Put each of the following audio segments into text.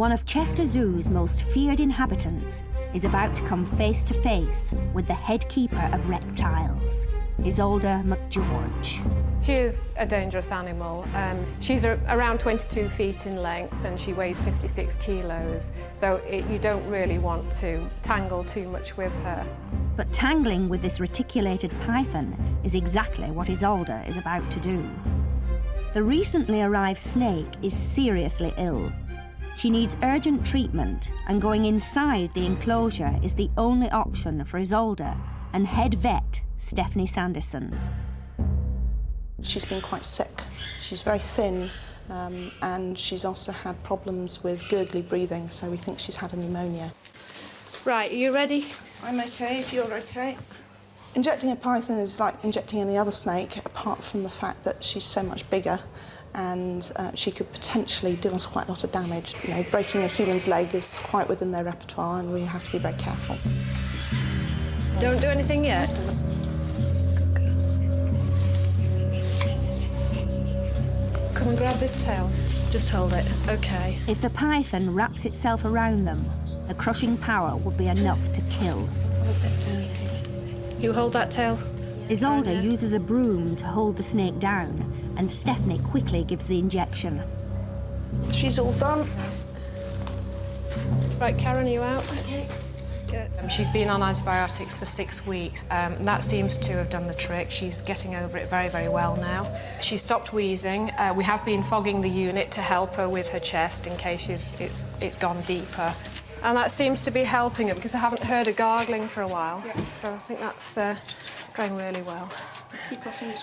One of Chester Zoo's most feared inhabitants is about to come face to face with the head keeper of reptiles, Isolde McGeorge. She is a dangerous animal. She's around 22 feet in length and she weighs 56 kilos, so you don't really want to tangle too much with her. But tangling with this reticulated python is exactly what Isolde is about to do. The recently arrived snake is seriously ill. She needs urgent treatment, and going inside the enclosure is the only option for Isolde and head vet Stephanie Sanderson. She's been quite sick. She's very thin, and she's also had problems with gurgly breathing, so we think she's had a pneumonia. Right, are you ready? I'm okay, if you're okay. Injecting a python is like injecting any other snake, apart from the fact that she's so much bigger, and she could potentially do us quite a lot of damage. You know, breaking a human's leg is quite within their repertoire, and we have to be very careful. Don't do anything yet. Come and grab this tail. Just hold it. OK. If the python wraps itself around them, the crushing power would be enough to kill. You hold that tail. Isolde uses a broom to hold the snake down, and Stephanie quickly gives the injection. She's all done. Right, Karen, are you out? OK. Good. She's been on antibiotics for 6 weeks. That seems to have done the trick. She's getting over it very, very well now. She stopped wheezing. We have been fogging the unit to help her with her chest in case it's gone deeper. And that seems to be helping her because I haven't heard her gargling for a while. Yeah. So I think that's going really well.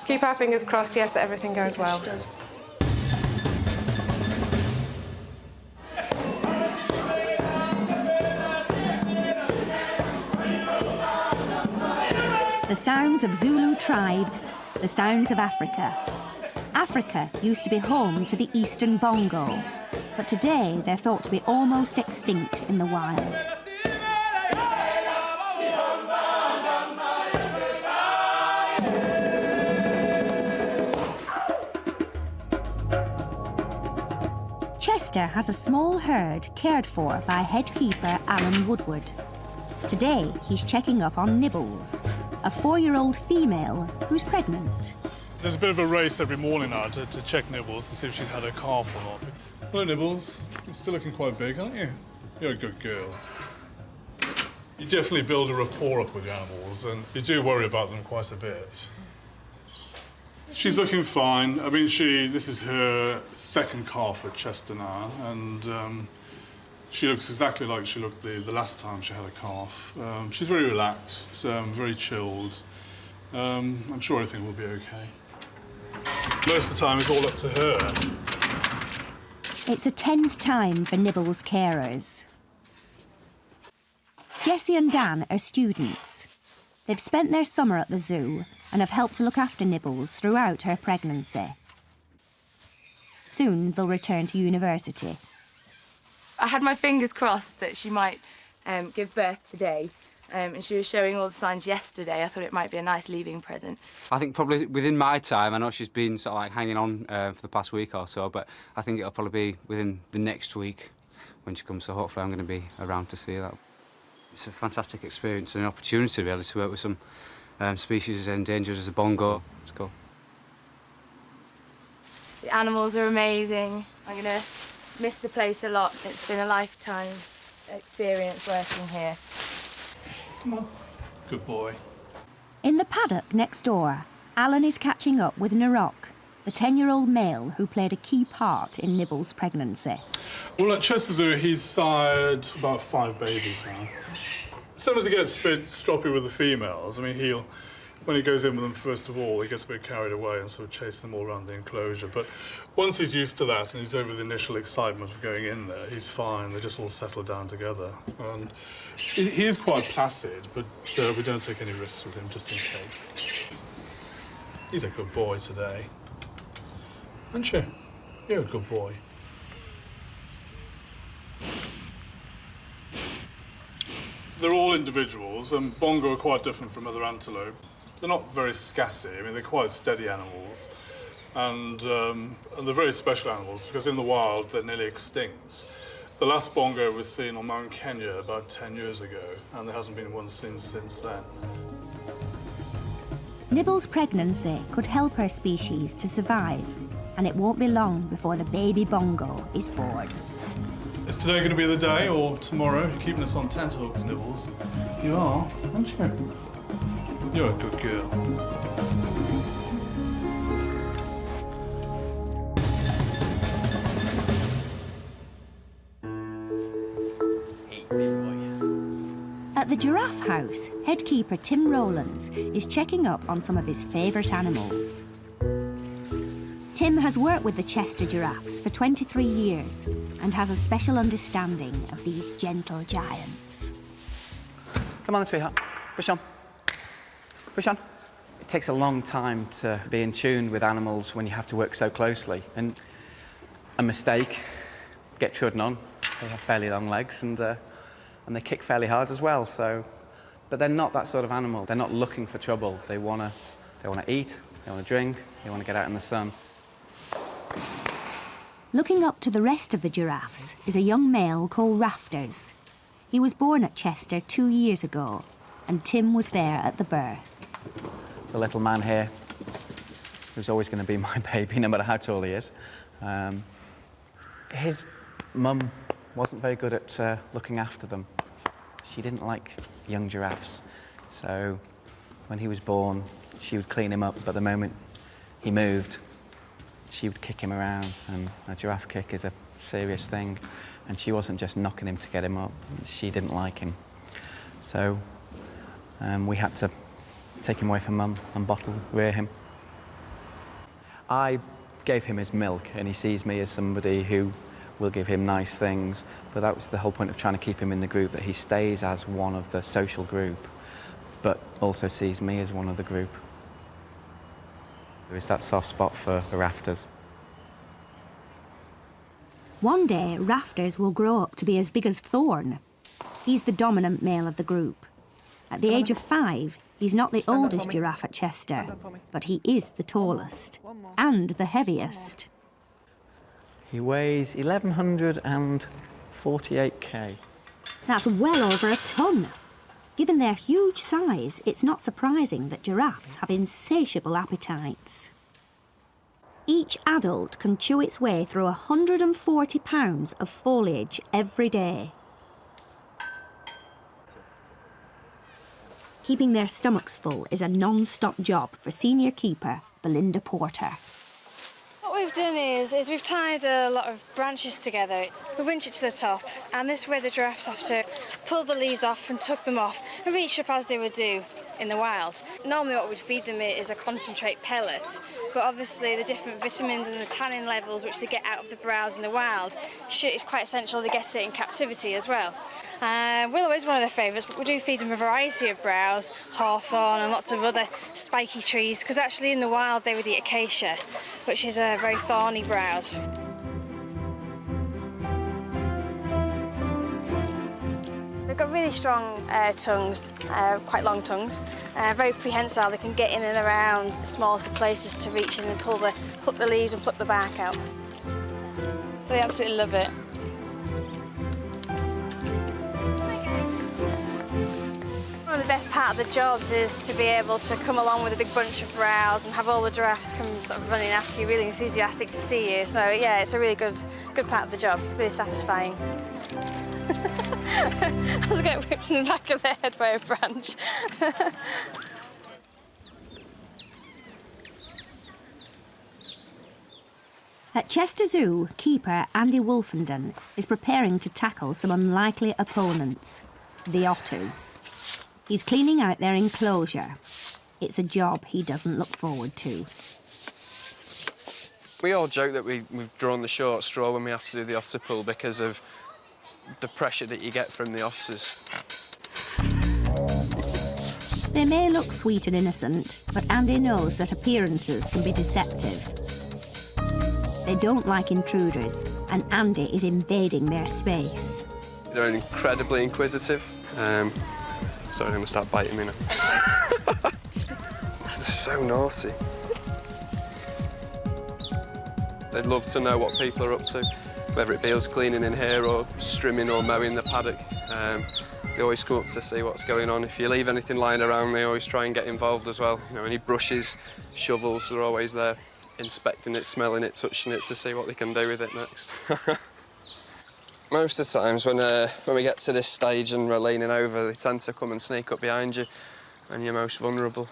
Keep our fingers crossed, yes, that everything goes well. The sounds of Zulu tribes, the sounds of Africa. Africa used to be home to the eastern bongo, but today they're thought to be almost extinct in the wild. Chester has a small herd cared for by head keeper Alan Woodward. Today, he's checking up on Nibbles, a 4-year-old female who's pregnant. There's a bit of a race every morning now to check Nibbles to see if she's had her calf or not. Hello, Nibbles. You're still looking quite big, aren't you? You're a good girl. You definitely build a rapport up with the animals, and you do worry about them quite a bit. She's looking fine. I mean, this is her second calf at Chester now, and she looks exactly like she looked the last time she had a calf. She's very relaxed, very chilled. I'm sure everything will be okay. Most of the time, it's all up to her. It's a tense time for Nibbles' carers. Jessie and Dan are students. They've spent their summer at the zoo and have helped to look after Nibbles throughout her pregnancy. Soon they'll return to university. I had my fingers crossed that she might give birth today, and she was showing all the signs yesterday. I thought it might be a nice leaving present. I think probably within my time, I know she's been sort of like hanging on for the past week or so, but I think it'll probably be within the next week when she comes, so hopefully I'm going to be around to see that. It's a fantastic experience and an opportunity to be able to work with some species endangered as the bongo. It's cool. The animals are amazing. I'm going to miss the place a lot. It's been a lifetime experience working here. Come on. Good boy. In the paddock next door, Alan is catching up with Narok, the 10-year-old male who played a key part in Nibbles' pregnancy. Well, at Chester Zoo, he's sired about 5 babies now. Sometimes he gets a bit stroppy with the females. I mean, when he goes in with them, first of all, he gets a bit carried away and sort of chases them all around the enclosure. But once he's used to that and he's over the initial excitement of going in there, he's fine. They just all settle down together. And he is quite placid, but we don't take any risks with him, just in case. He's a good boy today. Aren't you? You're a good boy. They're all individuals, and bongo are quite different from other antelope. They're not very scatty. I mean, they're quite steady animals. And they're very special animals because in the wild, they're nearly extinct. The last bongo was seen on Mount Kenya about 10 years ago, and there hasn't been one since then. Nibble's pregnancy could help her species to survive, and it won't be long before the baby bongo is born. Is today going to be the day, or tomorrow? You're keeping us on tenterhooks, Nibbles. You are, aren't you? You're a good girl. At the giraffe house, head keeper Tim Rowlands is checking up on some of his favourite animals. Tim has worked with the Chester giraffes for 23 years and has a special understanding of these gentle giants. Come on, sweetheart. Push on. Push on. It takes a long time to be in tune with animals when you have to work so closely. And a mistake, get trodden on. They have fairly long legs and they kick fairly hard as well. But they're not that sort of animal. They're not looking for trouble. They wanna eat, they wanna drink, they wanna get out in the sun. Looking up to the rest of the giraffes is a young male called Rafters. He was born at Chester 2 years ago, and Tim was there at the birth. The little man here, who's always going to be my baby, no matter how tall he is. His mum wasn't very good at looking after them. She didn't like young giraffes. So when he was born, she would clean him up, but the moment he moved, she would kick him around, and a giraffe kick is a serious thing. And she wasn't just knocking him to get him up. She didn't like him. So we had to take him away from Mum and rear him. I gave him his milk, and he sees me as somebody who will give him nice things, but that was the whole point of trying to keep him in the group, that he stays as one of the social group, but also sees me as one of the group. There is that soft spot for the Rafters. One day, Rafters will grow up to be as big as Thorn. He's the dominant male of the group. At the age of 5, he's not the oldest giraffe at Chester, but he is the tallest and the heaviest. He weighs 1,148 kg. That's well over a ton. Given their huge size, it's not surprising that giraffes have insatiable appetites. Each adult can chew its way through 140 pounds of foliage every day. Keeping their stomachs full is a non-stop job for senior keeper Belinda Porter. What we've done is we've tied a lot of branches together. We winch it to the top, and this way the giraffes have to pull the leaves off and tuck them off and reach up as they would do in the wild. Normally what we'd feed them is a concentrate pellet, but obviously the different vitamins and the tannin levels which they get out of the browse in the wild, it's quite essential they get it in captivity as well. Willow is one of their favourites, but we do feed them a variety of browse, hawthorn and lots of other spiky trees, because actually in the wild they would eat acacia, which is a very thorny browse. They've got really strong tongues, quite long tongues, very prehensile. They can get in and around the smallest of places to reach in and pluck the leaves and pluck the bark out. They absolutely love it. One of the best part of the jobs is to be able to come along with a big bunch of browse and have all the giraffes come sort of running after you, really enthusiastic to see you. So yeah, it's a really good part of the job, really satisfying. I was getting whipped in the back of the head by a branch. At Chester Zoo, keeper Andy Wolfenden is preparing to tackle some unlikely opponents, the otters. He's cleaning out their enclosure. It's a job he doesn't look forward to. We all joke that we've drawn the short straw when we have to do the otter pool because of the pressure that you get from the officers. They may look sweet and innocent, but Andy knows that appearances can be deceptive. They don't like intruders, and Andy is invading their space. They're incredibly inquisitive. So they're going to start biting me now. This is so naughty. They'd love to know what people are up to. whether it be us cleaning in here or strimming or mowing the paddock. They always come up to see what's going on. If you leave anything lying around, they always try and get involved as well. You know, any brushes, shovels, they're always there inspecting it, smelling it, touching it to see what they can do with it next. Most of the times when we get to this stage and we're leaning over, they tend to come and sneak up behind you when you're most vulnerable.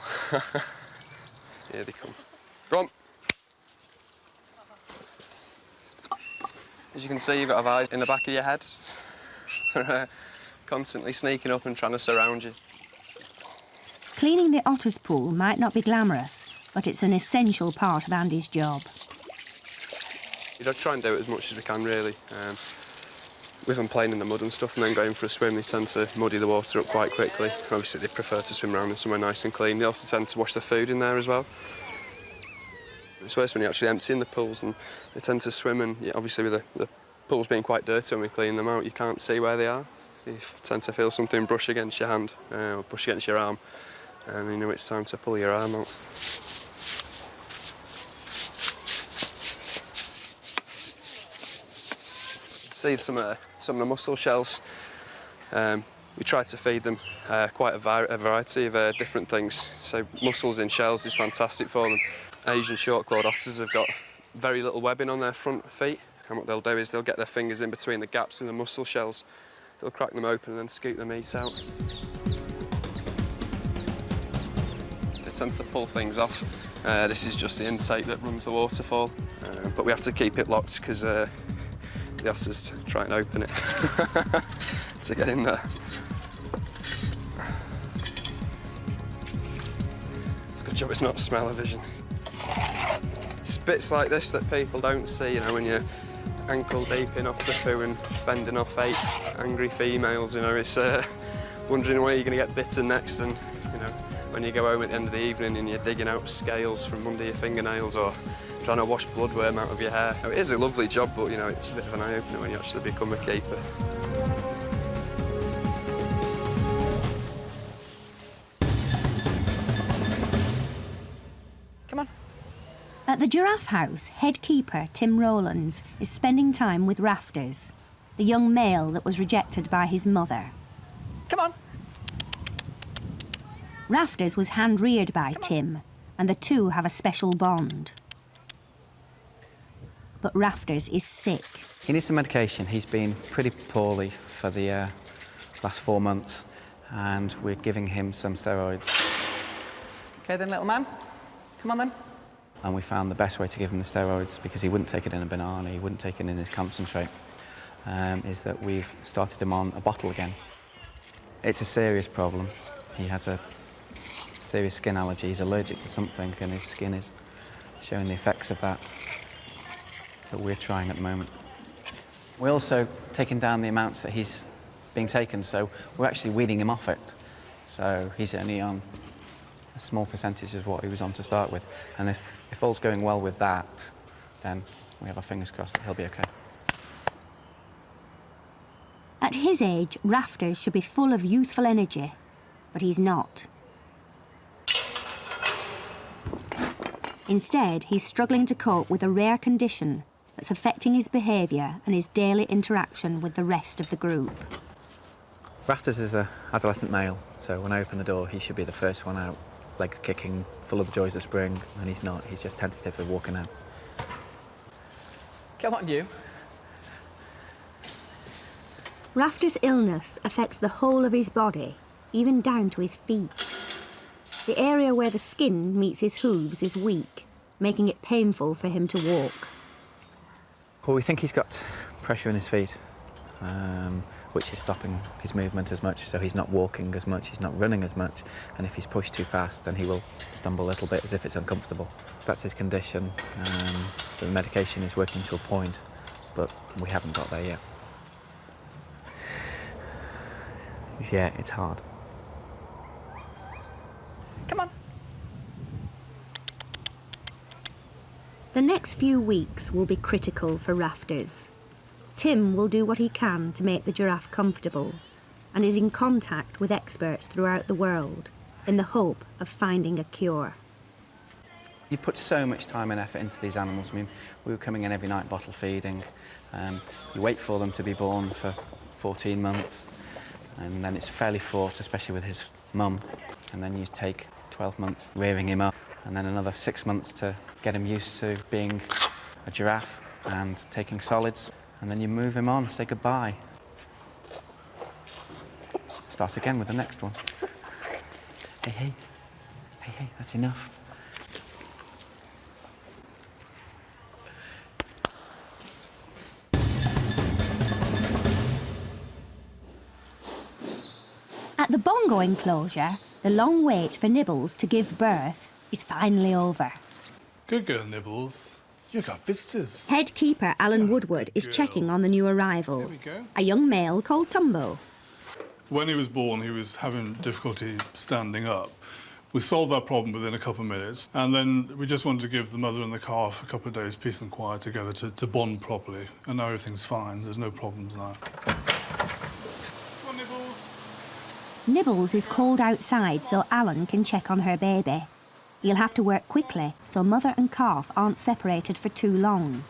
Here they come. Go on. As you can see, you've got a eyes in the back of your head. Constantly sneaking up and trying to surround you. Cleaning the otter's pool might not be glamorous, but it's an essential part of Andy's job. You try and do it as much as we can, really. With them playing in the mud and stuff and then going for a swim, they tend to muddy the water up quite quickly. Obviously, they prefer to swim around in somewhere nice and clean. They also tend to wash their food in there as well. It's worse when you're actually emptying the pools and they tend to swim, and obviously with the pools being quite dirty when we clean them out, you can't see where they are. So you tend to feel something brush against your hand or brush against your arm, and you know it's time to pull your arm out. See some of the mussel shells. We try to feed them quite a variety of different things. So mussels in shells is fantastic for them. Asian short-clawed otters have got very little webbing on their front feet, and what they'll do is they'll get their fingers in between the gaps in the mussel shells. They'll crack them open and then scoop the meat out. They tend to pull things off. This is just the intake that runs the waterfall, but we have to keep it locked because the otters try and open it to get in there. It's a good job it's not smell-o-vision. It's bits like this that people don't see, you know, when you're ankle deep in otter poo and fending off 8 angry females, you know, it's wondering where you're going to get bitten next, and, you know, when you go home at the end of the evening and you're digging out scales from under your fingernails or trying to wash bloodworm out of your hair. Now, it is a lovely job, but, you know, it's a bit of an eye-opener when you actually become a keeper. Come on. At the giraffe house, head keeper Tim Rowlands is spending time with Rafters, the young male that was rejected by his mother. Come on. Rafters was hand-reared by Tim, and the two have a special bond. But Rafters is sick. He needs some medication. He's been pretty poorly for the last 4 months, and we're giving him some steroids. OK then, little man. Come on then. And we found the best way to give him the steroids, because he wouldn't take it in a banana, he wouldn't take it in his concentrate, is that we've started him on a bottle again. It's a serious problem. He has a serious skin allergy. He's allergic to something, and his skin is showing the effects of that we're trying at the moment. We're also taking down the amounts that he's being taken, so we're actually weaning him off it. So he's only on a small percentage of what he was on to start with. And if all's going well with that, then we have our fingers crossed that he'll be OK. At his age, Rafters should be full of youthful energy, but he's not. Instead, he's struggling to cope with a rare condition that's affecting his behaviour and his daily interaction with the rest of the group. Rafters is an adolescent male, so when I open the door, he should be the first one out, legs kicking, full of the joys of spring, and he's not. He's just tentatively walking out. Come on, you. Rafters' illness affects the whole of his body, even down to his feet. The area where the skin meets his hooves is weak, making it painful for him to walk. Well, we think he's got pressure in his feet, which is stopping his movement as much, so he's not walking as much, he's not running as much, and if he's pushed too fast, then he will stumble a little bit as if it's uncomfortable. That's his condition. The medication is working to a point, but we haven't got there yet. Yeah, it's hard. Come on. The next few weeks will be critical for Rafters. Tim will do what he can to make the giraffe comfortable and is in contact with experts throughout the world in the hope of finding a cure. You put so much time and effort into these animals. I mean, we were coming in every night bottle feeding. You wait for them to be born for 14 months, and then it's fairly fraught, especially with his mum. And then you take 12 months rearing him up, and then another 6 months to get him used to being a giraffe and taking solids, and then you move him on, say goodbye. Start again with the next one. Hey, hey. Hey, hey, that's enough. At the bongo enclosure, the long wait for Nibbles to give birth is finally over. Good girl, Nibbles. You've got visitors. Head keeper Alan Woodward is checking on the new arrival, There we go. a young male called Tumbo. When he was born, he was having difficulty standing up. We solved that problem within a couple of minutes, and then we just wanted to give the mother and the calf a couple of days peace and quiet together to bond properly, and now everything's fine. There's no problems now. Come on, Nibbles. Nibbles is called outside so Alan can check on her baby. He'll have to work quickly so mother and calf aren't separated for too long.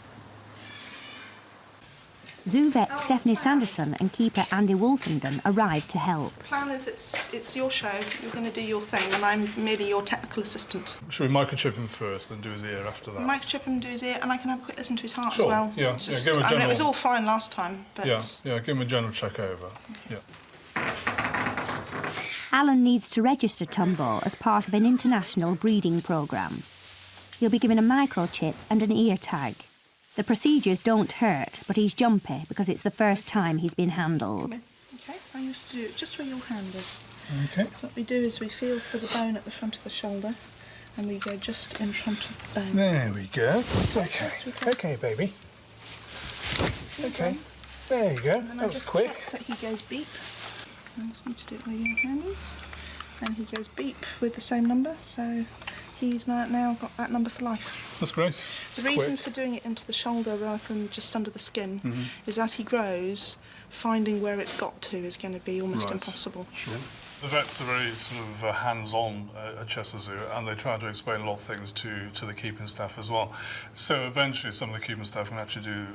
Zoo vet Stephanie Sanderson and keeper Andy Wolfenden arrived to help. The plan is it's your show, you're going to do your thing, and I'm merely your technical assistant. Should we microchip him first and do his ear after that? Microchip him, do his ear, and I can have a quick listen to his heart Sure, as well. yeah, Just, give him a I mean, it general... was all fine last time, but... Yeah, give him a general check over. Okay. Yeah. Alan needs to register Tumbo as part of an international breeding programme. He'll be given a microchip and an ear tag. The procedures don't hurt, but he's jumpy because it's the first time he's been handled. Okay, so I used to do it just where your hand is. Okay. So what we do is we feel for the bone at the front of the shoulder, and we go just in front of the bone. There we go. It's okay. Yes, we can. Okay, baby. Okay. There you go. And then That I was just quick. check that he goes beep. I just need to do it where your hand is. And he goes beep with the same number, so he's now got that number for life. That's great. The reason for doing it into the shoulder rather than just under the skin is as he grows, finding where it's got to is going to be almost impossible. Sure. The vets are very sort of hands-on at Chester Zoo, and they try to explain a lot of things to the keeping staff as well. So eventually some of the keeping staff can actually do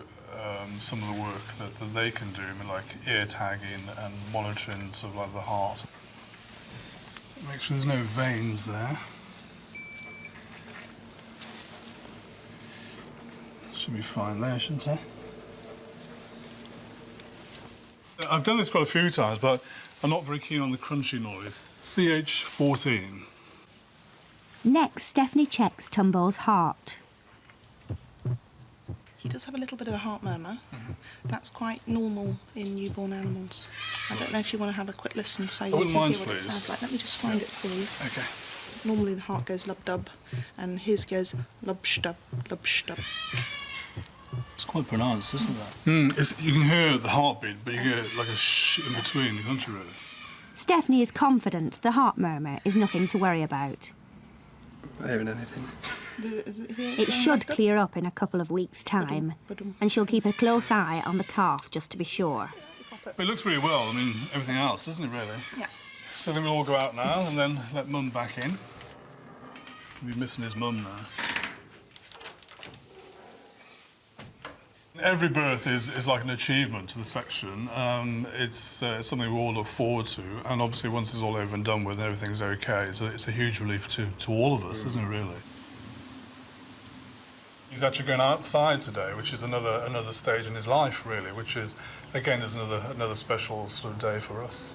some of the work that they can do, I mean, like ear tagging and monitoring sort of like the heart. Make sure there's no veins there. Should be fine there, shouldn't I? I've done this quite a few times, but I'm not very keen on the crunchy noise. CH14. Next, Stephanie checks Tumbo's heart. He does have a little bit of a heart murmur. That's quite normal in newborn animals. I don't know if you want to have a quick listen so you can hear what it sounds like. Let me just find it for you. Okay. Normally the heart goes lub-dub, and his goes lub-shtub, lub-shtub. It's quite pronounced, isn't it? You can hear the heartbeat, but you get like a shh in between, can't you really? Stephanie is confident the heart murmur is nothing to worry about. Not hearing anything. It should clear up in a couple of weeks' time, and she'll keep a close eye on the calf just to be sure. But it looks really well, I mean, everything else, doesn't it, really? Yeah. So then we'll all go out now and then let Mum back in. He'll be missing his mum now. Every birth is like an achievement to the section. It's something we all look forward to, and obviously once it's all over and done with and everything's okay, it's a huge relief to all of us, isn't it, really? He's actually going outside today, which is another stage in his life, really, which is, again, is another special sort of day for us.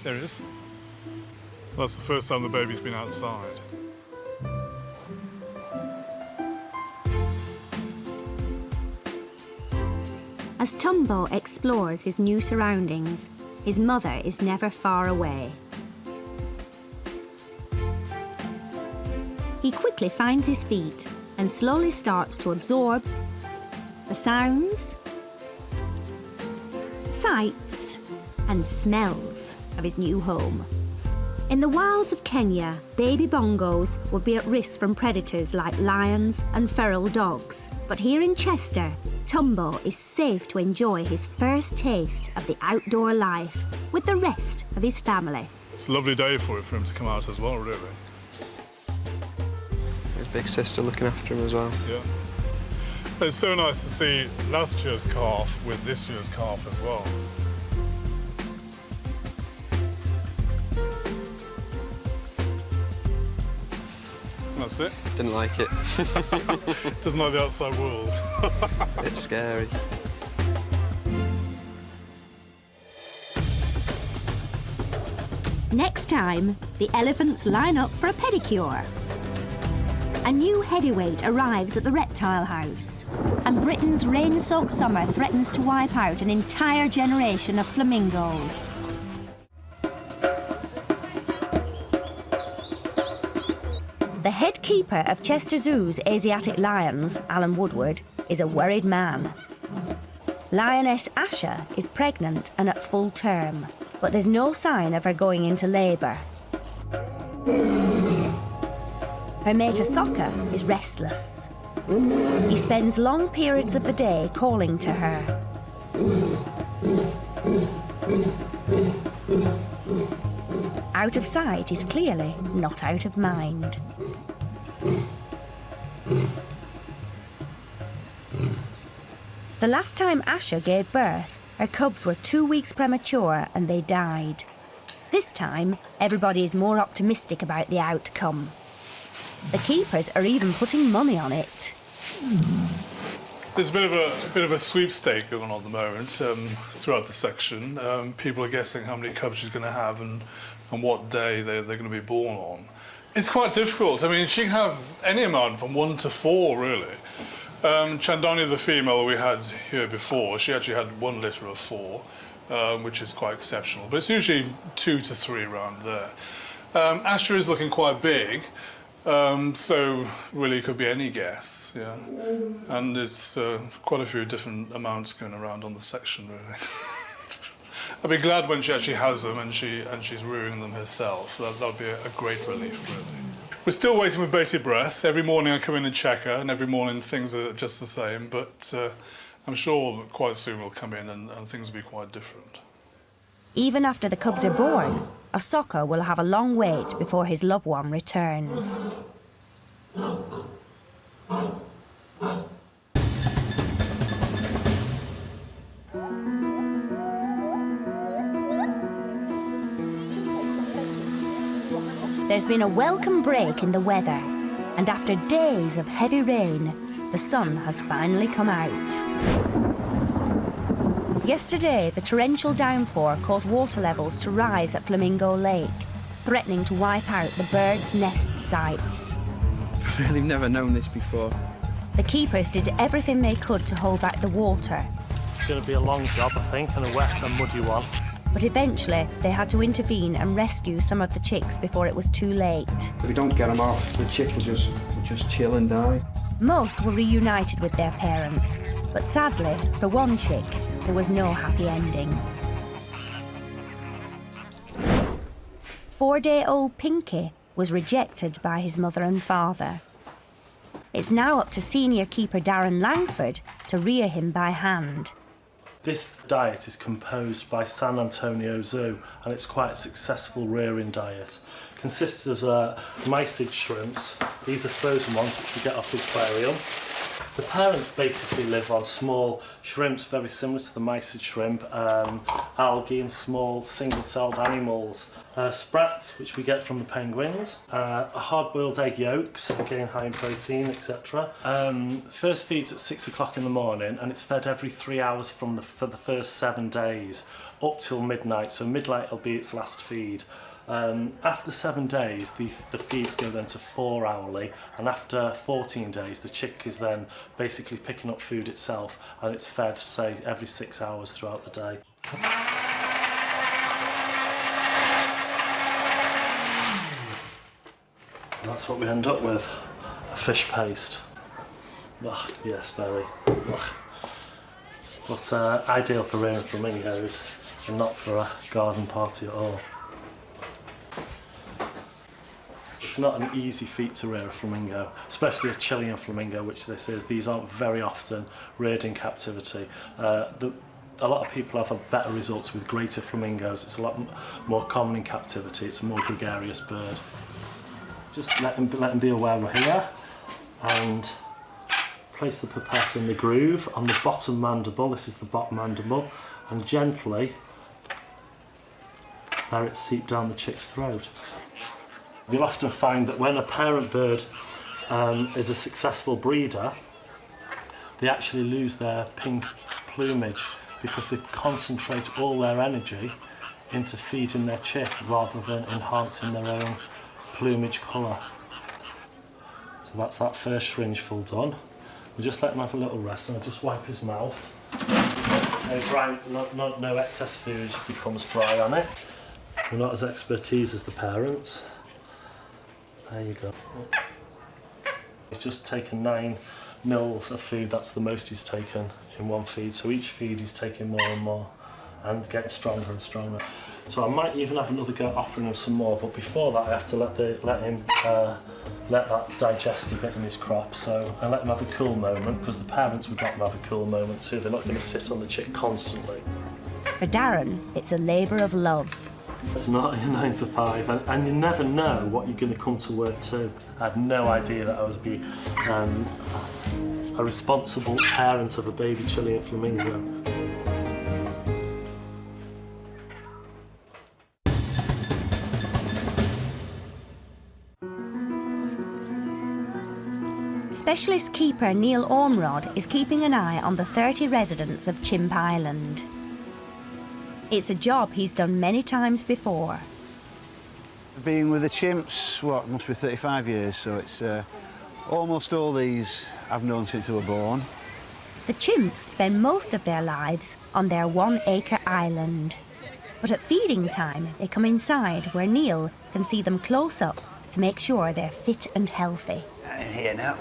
There he is. That's the first time the baby's been outside. As Tumbo explores his new surroundings, his mother is never far away. He quickly finds his feet and slowly starts to absorb the sounds, sights, and smells of his new home. In the wilds of Kenya, baby bongos would be at risk from predators like lions and feral dogs. But here in Chester, Tumbo is safe to enjoy his first taste of the outdoor life with the rest of his family. It's a lovely day for him to come out as well, really. big sister looking after him as well. Yeah. It's so nice to see last year's calf with this year's calf as well. That's it. Didn't like it. Doesn't like the outside world. It's scary. Next time, the elephants line up for a pedicure. A new heavyweight arrives at the reptile house, and Britain's rain-soaked summer threatens to wipe out an entire generation of flamingos. The head keeper of Chester Zoo's Asiatic lions, Alan Woodward, is a worried man. Lioness Asha is pregnant and at full term, but there's no sign of her going into labour. Her mate Asoka is restless. He spends long periods of the day calling to her. Out of sight is clearly not out of mind. The last time Asha gave birth, her cubs were 2 weeks premature and they died. This time, everybody is more optimistic about the outcome. The keepers are even putting money on it. There's a bit of a sweepstake going on at the moment throughout the section. People are guessing how many cubs she's going to have and what day they're going to be born on. It's quite difficult. I mean, she can have any amount from 1 to 4, really. Chandani, the female we had here before, she actually had 1 litter of 4, which is quite exceptional. But it's usually 2 to 3 around there. Asher is looking quite big, so really it could be any guess, yeah. And there's quite a few different amounts going around on the section, really. I'd be glad when she actually has them and she's rearing them herself. That would be a great relief, really. We're still waiting with bated breath. Every morning I come in and check her, and every morning things are just the same, but I'm sure quite soon we'll come in and things will be quite different. Even after the cubs are born, Asoka will have a long wait before his loved one returns. There's been a welcome break in the weather, and after days of heavy rain, the sun has finally come out. Yesterday, the torrential downpour caused water levels to rise at Flamingo Lake, threatening to wipe out the birds' nest sites. I've really never known this before. The keepers did everything they could to hold back the water. It's going to be a long job, I think, and a wet and muddy one. But eventually, they had to intervene and rescue some of the chicks before it was too late. If we don't get them out, the chick will just chill and die. Most were reunited with their parents, but sadly, for one chick, there was no happy ending. 4-day-old Pinky was rejected by his mother and father. It's now up to senior keeper Darren Langford to rear him by hand. This diet is composed by San Antonio Zoo, and it's quite a successful rearing diet. It consists of mysid shrimps. These are frozen ones which we get off the aquarium. The parents basically live on small shrimps, very similar to the mysid shrimp, algae and small single-celled animals. Sprats, which we get from the penguins, hard-boiled egg yolks, again high in protein, etc. First feeds at 6 o'clock in the morning, and it's fed every 3 hours for the first 7 days, up till midnight, so midnight will be its last feed. After 7 days, the feeds go then to 4 hourly, and after 14 days, the chick is then basically picking up food itself, and it's fed, say, every 6 hours throughout the day. And that's what we end up with, a fish paste. Ugh, yes, very. Ugh. But ideal for rearing flamingos, and not for a garden party at all. It's not an easy feat to rear a flamingo, especially a Chilean flamingo, which this is. These aren't very often reared in captivity. A lot of people have better results with greater flamingos. It's a lot more common in captivity. It's a more gregarious bird. Just let them be aware we're here. and place the pipette in the groove on the bottom mandible. This is the bottom mandible, and gently let it seep down the chick's throat. You'll often find that when a parent bird is a successful breeder, they actually lose their pink plumage because they concentrate all their energy into feeding their chick rather than enhancing their own plumage colour. So that's that first syringe full done. We'll just let him have a little rest, and I'll just wipe his mouth. No excess food becomes dry on it. We're not as expertise as the parents. There you go. He's just taken 9 mils of food. That's the most he's taken in one feed. So each feed he's taking more and more and getting stronger and stronger. So I might even have another go offering him some more, but before that I have to let that digest a bit in his crop. So I let him have a cool moment, because the parents would let him have a cool moment too. They're not going to sit on the chick constantly. For Darren, it's a labour of love. It's not a 9 to 5, and you never know what you're going to come to work to. I had no idea that I was be a responsible parent of a baby Chilean flamingo. Specialist keeper Neil Ormrod is keeping an eye on the 30 residents of Chimp Island. It's a job he's done many times before. I've been with the chimps, must be 35 years, so it's almost all these I've known since they were born. The chimps spend most of their lives on their 1-acre island. But at feeding time, they come inside where Neil can see them close up to make sure they're fit and healthy. In here now.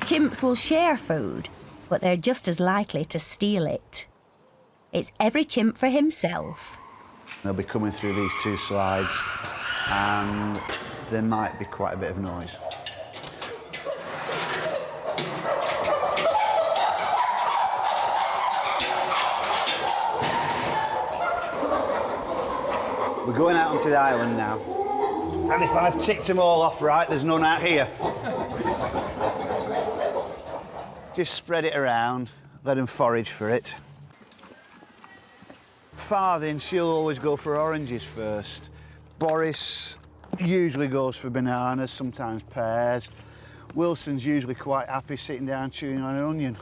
Chimps will share food, but they're just as likely to steal it. It's every chimp for himself. They'll be coming through these 2 slides, and there might be quite a bit of noise. We're going out onto the island now. And if I've ticked them all off right, there's none out here. Just spread it around, let them forage for it. Farthing, she'll always go for oranges first. Boris usually goes for bananas, sometimes pears. Wilson's usually quite happy sitting down chewing on an onion.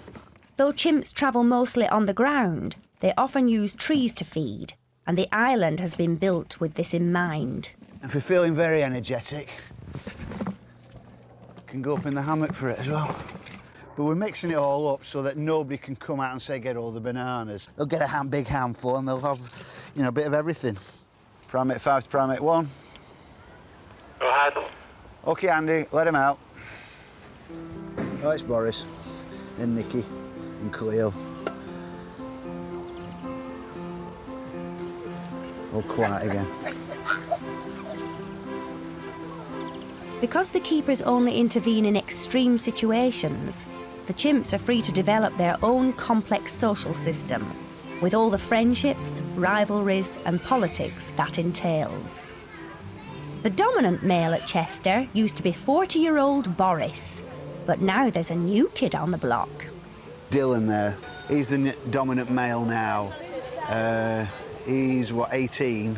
Though chimps travel mostly on the ground, they often use trees to feed, and the island has been built with this in mind. If we're feeling very energetic, can go up in the hammock for it as well. But we're mixing it all up so that nobody can come out and say, get all the bananas. They'll get a big handful and they'll have, a bit of everything. Primate 5 to primate 1. Go ahead. OK, Andy, let him out. Oh, it's Boris, and Nikki, and Cleo. All quiet again. Because the keepers only intervene in extreme situations, the chimps are free to develop their own complex social system, with all the friendships, rivalries and politics that entails. The dominant male at Chester used to be 40-year-old Boris, but now there's a new kid on the block. Dylan there, he's the dominant male now. He's, 18?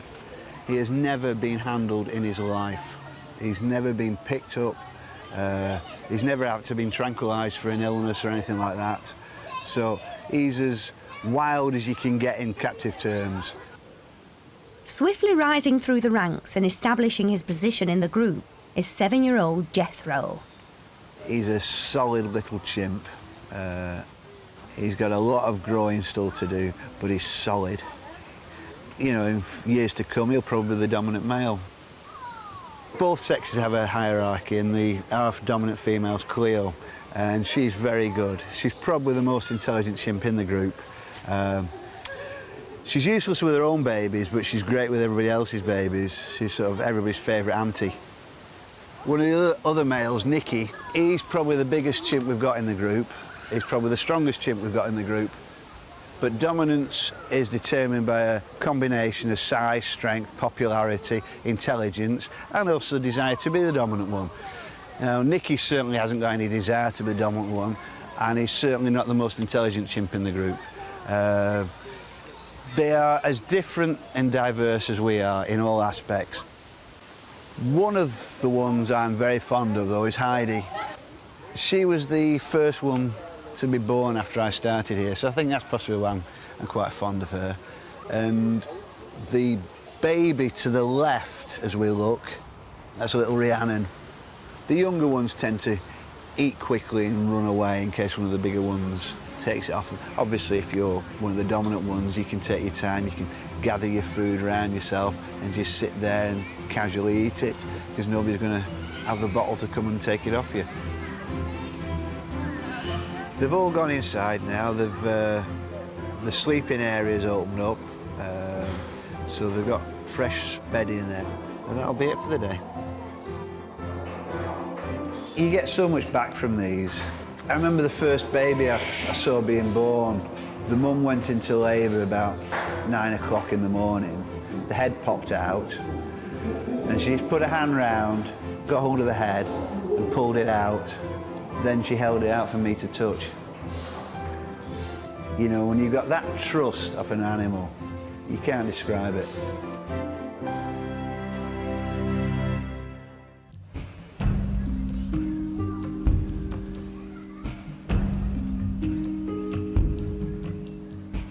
He has never been handled in his life. He's never been picked up. He's never had to been tranquilised for an illness or anything like that. So he's as wild as you can get in captive terms. Swiftly rising through the ranks and establishing his position in the group is 7-year-old Jethro. He's a solid little chimp. He's got a lot of growing still to do, but he's solid. In years to come, he'll probably be the dominant male. Both sexes have a hierarchy, and our dominant female's Cleo, and she's very good. She's probably the most intelligent chimp in the group. She's useless with her own babies, but she's great with everybody else's babies. She's sort of everybody's favourite auntie. One of the other males, Nicky, he's probably the biggest chimp we've got in the group. He's probably the strongest chimp we've got in the group. But dominance is determined by a combination of size, strength, popularity, intelligence, and also desire to be the dominant one. Now, Nicky certainly hasn't got any desire to be the dominant one, and he's certainly not the most intelligent chimp in the group. They are as different and diverse as we are in all aspects. One of the ones I'm very fond of, though, is Heidi. She was the first one to be born after I started here, so I think that's possibly why I'm quite fond of her. And the baby to the left, as we look, that's a little Rehoming. The younger ones tend to eat quickly and run away in case one of the bigger ones takes it off. Obviously, if you're one of the dominant ones, you can take your time, you can gather your food around yourself and just sit there and casually eat it, because nobody's going to have the bottle to come and take it off you. They've all gone inside now. The sleeping area's opened up, so they've got fresh bedding there. And that'll be it for the day. You get so much back from these. I remember the first baby I saw being born. The mum went into labour about 9 o'clock in the morning. The head popped out, and she just put her hand round, got hold of the head, and pulled it out. Then she held it out for me to touch. You know, when you've got that trust of an animal, you can't describe it.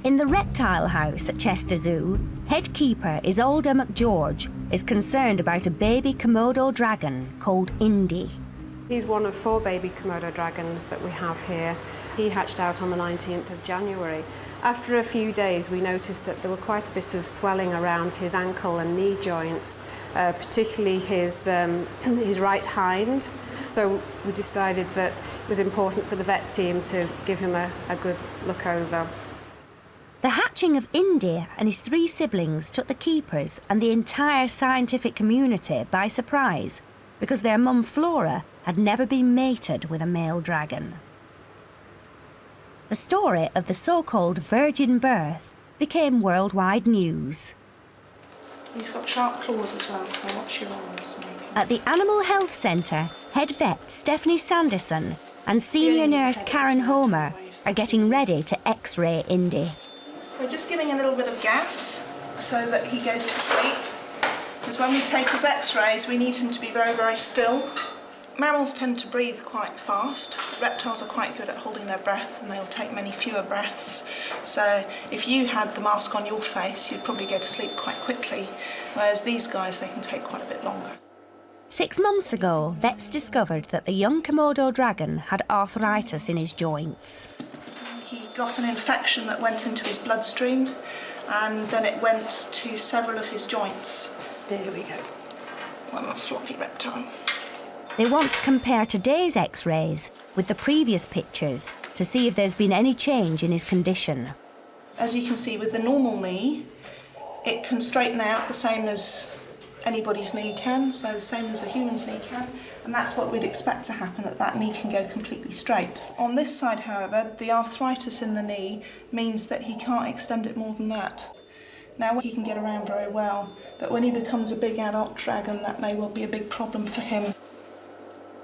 In the reptile house at Chester Zoo, head keeper Isolde McGeorge is concerned about a baby Komodo dragon called Indy. He's one of 4 baby Komodo dragons that we have here. He hatched out on the 19th of January. After a few days, we noticed that there were quite a bit of swelling around his ankle and knee joints, particularly his right hind. So we decided that it was important for the vet team to give him a good look over. The hatching of Indy and his 3 siblings took the keepers and the entire scientific community by surprise, because their mum Flora had never been mated with a male dragon. The story of the so-called virgin birth became worldwide news. He's got sharp claws as well, so watch your arms. At the Animal Health Centre, head vet Stephanie Sanderson and senior nurse Karen Homer are getting ready to X-ray Indy. We're just giving a little bit of gas so that he goes to sleep. Because when we take his X-rays, we need him to be very, very still. Mammals tend to breathe quite fast. Reptiles are quite good at holding their breath, and they'll take many fewer breaths. So if you had the mask on your face, you'd probably go to sleep quite quickly, whereas these guys, they can take quite a bit longer. 6 months ago, vets discovered that the young Komodo dragon had arthritis in his joints. He got an infection that went into his bloodstream, and then it went to several of his joints. Here we go. I'm a floppy reptile. They want to compare today's X-rays with the previous pictures to see if there's been any change in his condition. As you can see with the normal knee, it can straighten out the same as anybody's knee can, so the same as a human's knee can, and that's what we'd expect to happen, that knee can go completely straight. On this side, however, the arthritis in the knee means that he can't extend it more than that. Now he can get around very well, but when he becomes a big adult dragon, that may well be a big problem for him.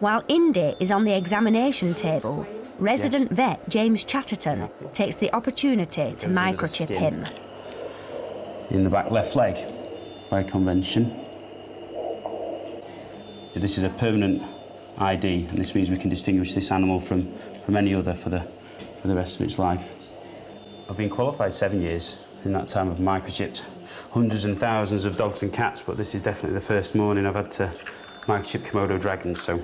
While Indy is on the examination table, resident vet James Chatterton takes the opportunity to microchip him. In the back left leg, by convention. This is a permanent ID, and this means we can distinguish this animal from any other for the rest of its life. I've been qualified 7 years. In that time I've microchipped hundreds and thousands of dogs and cats, but this is definitely the first morning I've had to microchip Komodo dragons, so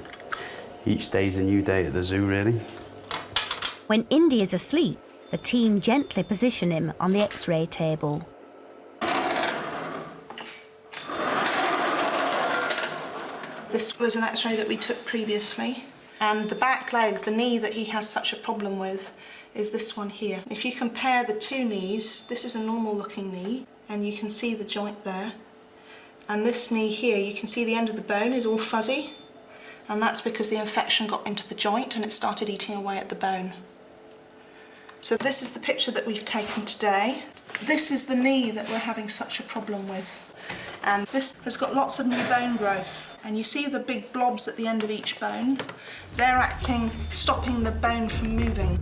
each day's a new day at the zoo, really. When Indy is asleep, the team gently position him on the X-ray table. This was an X-ray that we took previously, and the back leg, the knee that he has such a problem with, is this one here. If you compare the 2 knees, this is a normal looking knee, and you can see the joint there. And this knee here, you can see the end of the bone is all fuzzy, and that's because the infection got into the joint and it started eating away at the bone. So this is the picture that we've taken today. This is the knee that we're having such a problem with. And this has got lots of new bone growth. And you see the big blobs at the end of each bone? They're acting, stopping the bone from moving.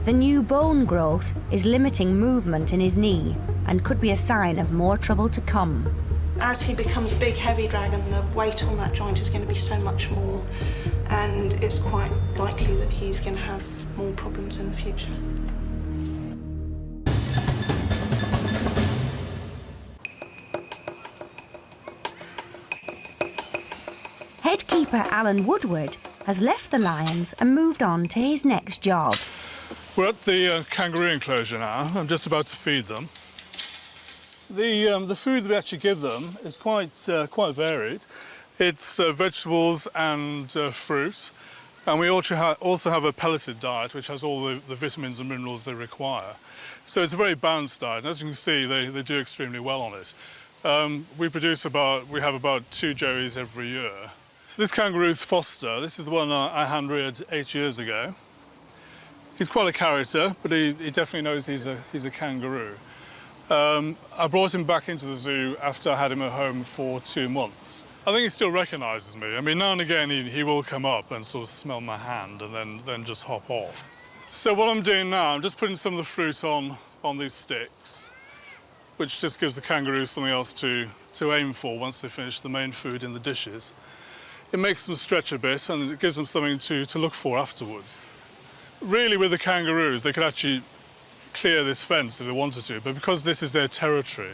The new bone growth is limiting movement in his knee and could be a sign of more trouble to come. As he becomes a big, heavy dragon, the weight on that joint is going to be so much more, and it's quite likely that he's going to have more problems in the future. Head keeper Alan Woodward has left the lions and moved on to his next job. We're at the kangaroo enclosure now. I'm just about to feed them. The food that we actually give them is quite varied. It's vegetables and fruit, and we also have a pelleted diet which has all the vitamins and minerals they require. So it's a very balanced diet, and as you can see, they do extremely well on it. We have about 2 joeys every year. This kangaroo's Foster. This is the one I hand-reared 8 years ago. He's quite a character, but he definitely knows he's a kangaroo. I brought him back into the zoo after I had him at home for 2 months. I think he still recognises me. I mean, now and again he will come up and sort of smell my hand and then just hop off. So what I'm doing now, I'm just putting some of the fruit on these sticks, which just gives the kangaroos something else to aim for once they finish the main food in the dishes. It makes them stretch a bit and it gives them something to look for afterwards. Really, with the kangaroos, they could actually clear this fence if they wanted to, but because this is their territory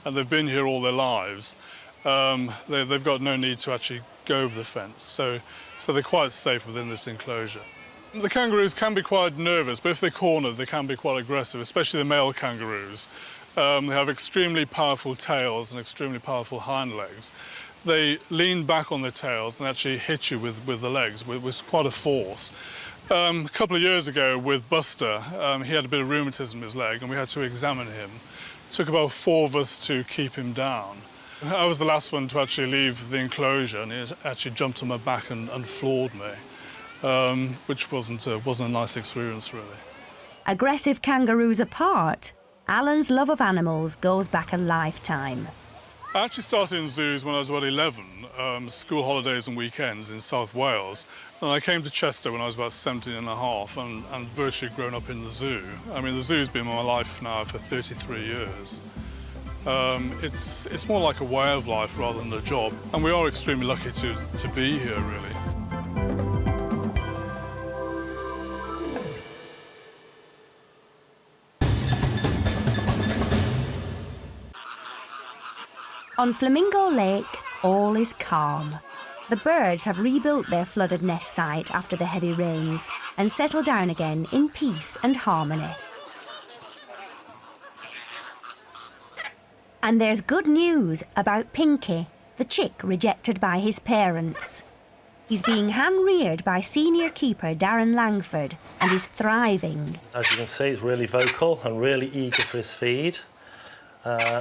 and they've been here all their lives, they've got no need to actually go over the fence. So they're quite safe within this enclosure. The kangaroos can be quite nervous, but if they're cornered, they can be quite aggressive, especially the male kangaroos. They have extremely powerful tails and extremely powerful hind legs. They lean back on their tails and actually hit you with the legs with quite a force. A couple of years ago with Buster, he had a bit of rheumatism in his leg and we had to examine him. It took about 4 of us to keep him down. I was the last one to actually leave the enclosure and he actually jumped on my back and floored me, which wasn't a nice experience, really. Aggressive kangaroos apart, Alan's love of animals goes back a lifetime. I actually started in zoos when I was about 11, school holidays and weekends in South Wales. And I came to Chester when I was about 17 and a half and virtually grown up in the zoo. I mean, the zoo's been my life now for 33 years. It's more like a way of life rather than a job. And we are extremely lucky to be here, really. On Flamingo Lake, all is calm. The birds have rebuilt their flooded nest site after the heavy rains and settle down again in peace and harmony. And there's good news about Pinky, the chick rejected by his parents. He's being hand-reared by senior keeper Darren Langford and is thriving. As you can see, he's really vocal and really eager for his feed.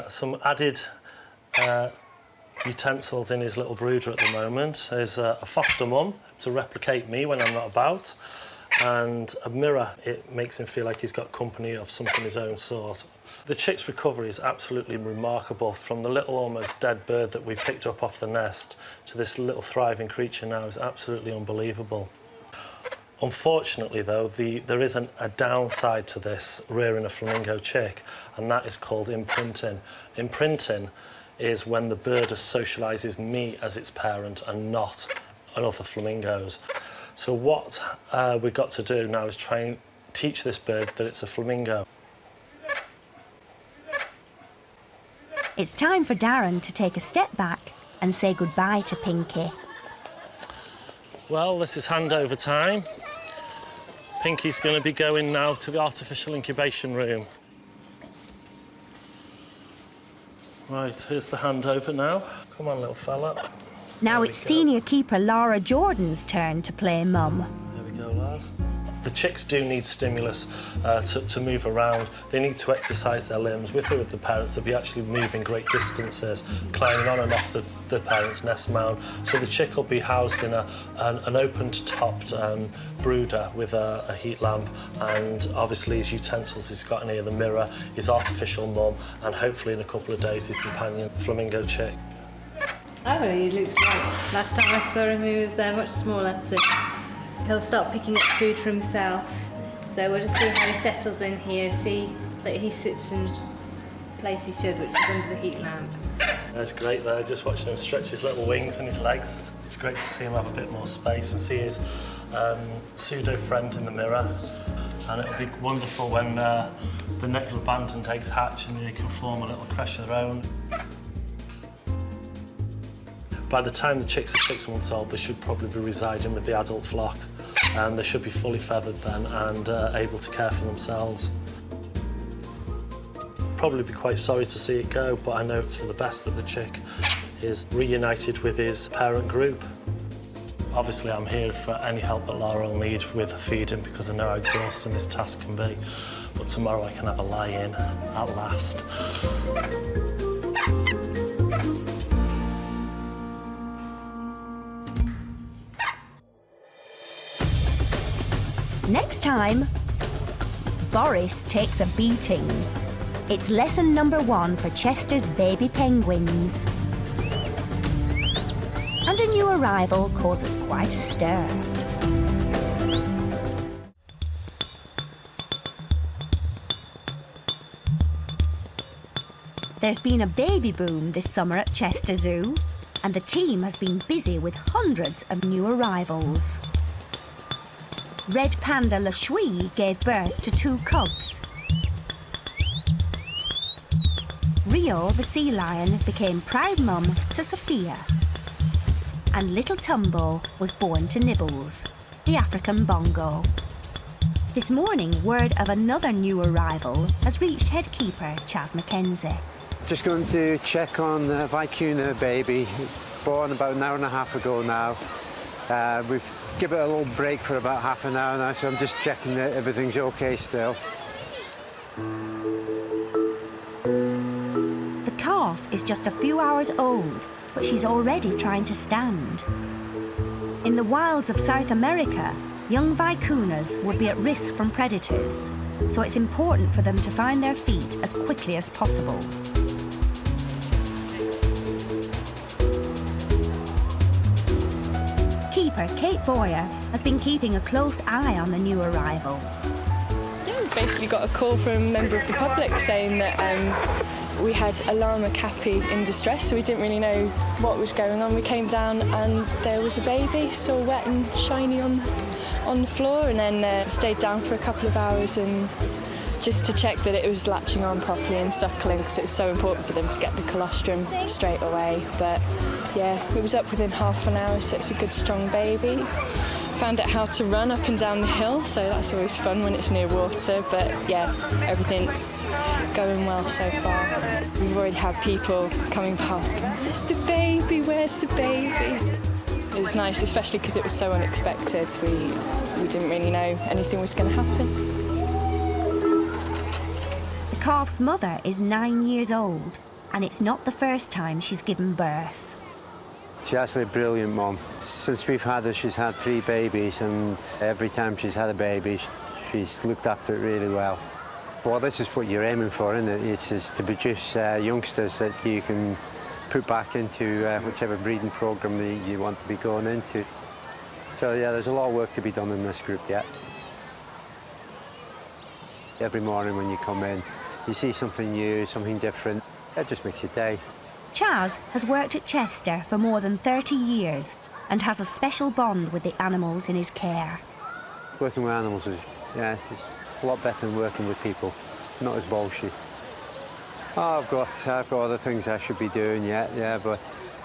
Some added utensils in his little brooder at the moment is a foster mum to replicate me when I'm not about, and a mirror. It makes him feel like he's got company of something his own sort. The chick's recovery is absolutely remarkable. From the little almost dead bird that we picked up off the nest to this little thriving creature now is absolutely unbelievable. Unfortunately though, there is a downside to this rearing a flamingo chick, and that is called imprinting. Imprinting is when the bird socialises me as its parent and not other flamingos. So what we've got to do now is try and teach this bird that it's a flamingo. It's time for Darren to take a step back and say goodbye to Pinky. Well, this is handover time. Pinky's going to be going now to the artificial incubation room. Right, here's the handover now. Come on, little fella. Now it's senior keeper Laura Jordan's turn to play mum. There we go, Lars. The chicks do need stimulus to move around. They need to exercise their limbs. With or with the parents, they'll be actually moving great distances, climbing on and off the parents' nest mound. So the chick will be housed in an open-topped brooder with a heat lamp, and obviously his utensils he's got near the mirror, his artificial mum, and hopefully in a couple of days his companion flamingo chick. Oh, he looks great. Last time I saw him, he was much smaller. So he'll start picking up food for himself. So we'll just see how he settles in here, see that he sits in place he should, which is under the heat lamp. That's great there, just watching him stretch his little wings and his legs. It's great to see him have a bit more space and see his pseudo-friend in the mirror. And it'll be wonderful when the next abandoned eggs hatch and they can form a little creche of their own. By the time the chicks are 6 months old, they should probably be residing with the adult flock, and they should be fully feathered then and able to care for themselves. Probably be quite sorry to see it go, but I know it's for the best that the chick is reunited with his parent group. Obviously, I'm here for any help that Laura will need with feeding because I know how exhausting this task can be. But tomorrow I can have a lie-in at last. Next time, Boris takes a beating. It's lesson number 1 for Chester's baby penguins. And a new arrival causes quite a stir. There's been a baby boom this summer at Chester Zoo, and the team has been busy with hundreds of new arrivals. Red panda La Shui gave birth to 2 cubs. Rio, the sea lion, became proud mum to Sophia. And little Tumbo was born to Nibbles, the African bongo. This morning, word of another new arrival has reached headkeeper Chaz Mackenzie. Just going to check on Vicuna baby, born about an hour and a half ago now. We've given it a little break for about half an hour now, so I'm just checking that everything's okay still. The calf is just a few hours old, but she's already trying to stand. In the wilds of South America, young vicunas would be at risk from predators, so it's important for them to find their feet as quickly as possible. Keeper Kate Boyer has been keeping a close eye on the new arrival. Yeah, we basically got a call from a member of the public saying that we had a llama cappy in distress, so we didn't really know what was going on. We came down and there was a baby still wet and shiny on the floor, and then stayed down for a couple of hours and just to check that it was latching on properly and suckling, because it's so important for them to get the colostrum straight away. But yeah, it was up within half an hour, so it's a good strong baby. Found out how to run up and down the hill, so that's always fun when it's near water. But yeah, everything's going well so far. We've already had people coming past going, "Where's the baby? Where's the baby?" It was nice, especially because it was so unexpected. We didn't really know anything was going to happen. The calf's mother is 9 years old, and it's not the first time she's given birth. She's actually a brilliant mum. Since we've had her, she's had 3 babies, and every time she's had a baby, she's looked after it really well. Well, this is what you're aiming for, isn't it? It's just to produce youngsters that you can put back into whichever breeding programme that you want to be going into. So yeah, there's a lot of work to be done in this group yet. Every morning when you come in, you see something new, something different. It just makes your day. Chaz has worked at Chester for more than 30 years and has a special bond with the animals in his care. Working with animals is a lot better than working with people. Not as bullshit. Oh, I've got other things I should be doing yet, but